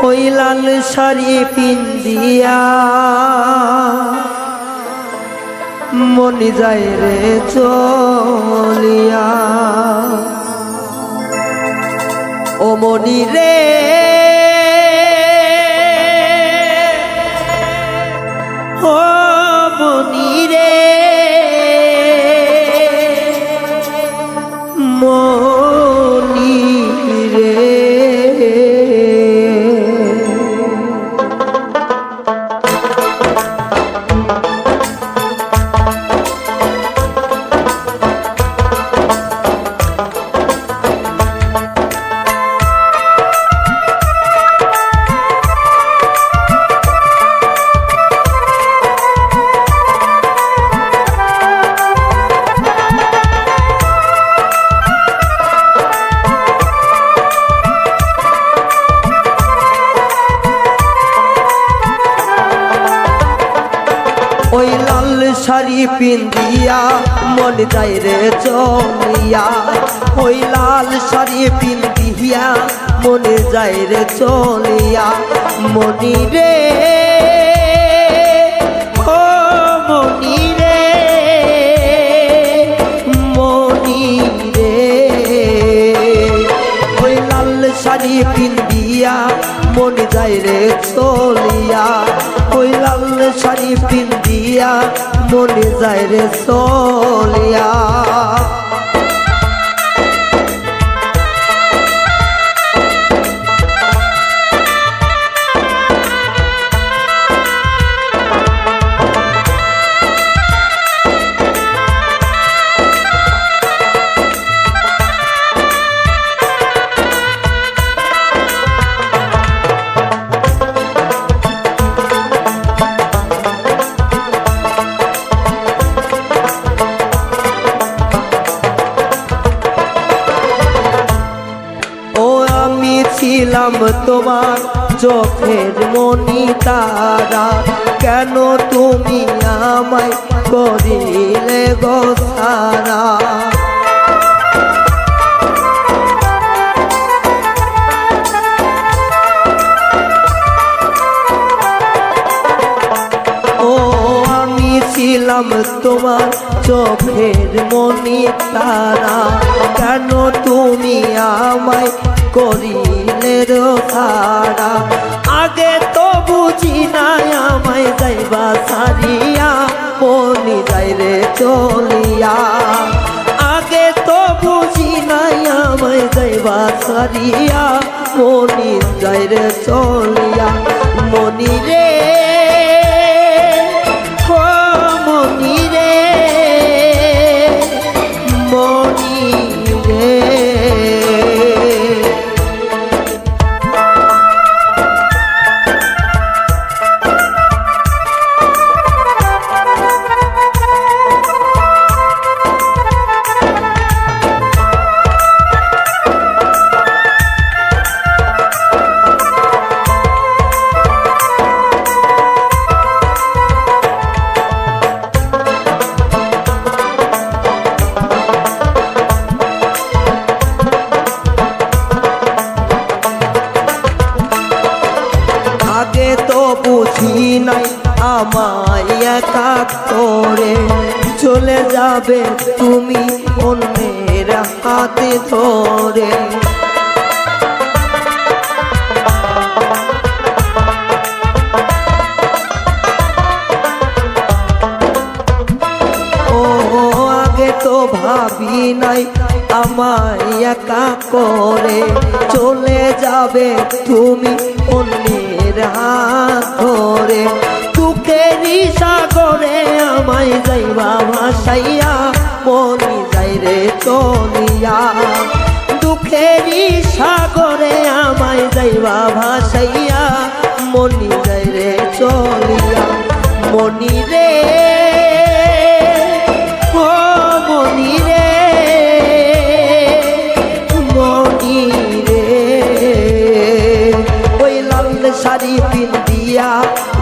ওই লাল শাড়ি পিন্দিয়া মনি যায় রে চলিয়া, ও মনি রে ও মনি রে মনি রে। ওই লাল শাড়ি পিন্দিয়া মন যায় রে চলিয়া, ওই লাল শাড়ি পিন্দিয়া মন যায় রে চলিয়া, মনি রে ও মনি রে মনি রে। ওই লাল শাড়ি পিন্দিয়া মন যায় রে চলিয়া, ওই লাল শাড়ি পিন্দিয়া মনে যায় রে চলিয়া। ছিলাম তোমার চোখের মনি তারা, কেন তুমি আমায় করিলে গো সারা। ও আমি ছিলাম তোমার চোখের মনি তারা, কেন তুমি আমায় করিলে রোধারা। আগে তো বুঝি নাই আমায় যাইবা সারিয়া মনি যাই রে চলিয়া, আগে তো বুঝি নাই আমায় যাইবা সারিয়া মনি যাই রে চলিয়া, মনি রে ও মনি রে মনি রে। আগে তো বুঝি নাই আমায় একা করে চলে যাবে তুমি অন্যের হাতে ধরে। ও আগে তো ভাবি নাই আমায় একা করে চলে যাবে তুমি অন্যের হাত ধরে। দুঃখেরই সাগরে আমায় যাইবা ভাসাইয়া মনি যাই রে চলিয়া, দুঃখেরই সাগরে আমায় যাইবা ভাসাইয়া মনি যাই রে চলিয়া, মনি রে ও মনি রে মনি রে। ওই লাল শাড়ি পিন্দিয়া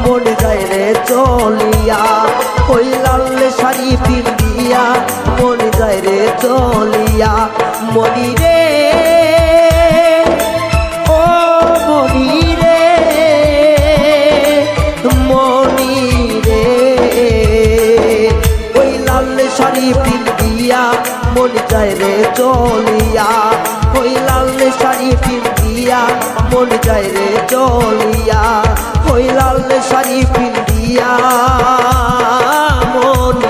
মন যায় রে চলিয়া, ওই লাল শাড়ি পিন্দিয়া মন যায় রে চলিয়া, মনি রে শাড়ি পিন্দিয়া মন যায় রে চলিয়া, ওই লাল শাড়ি পিন্দিয়া মন যায় রে চলিয়া, ওই লাল শাড়ি পিন্দিয়া মন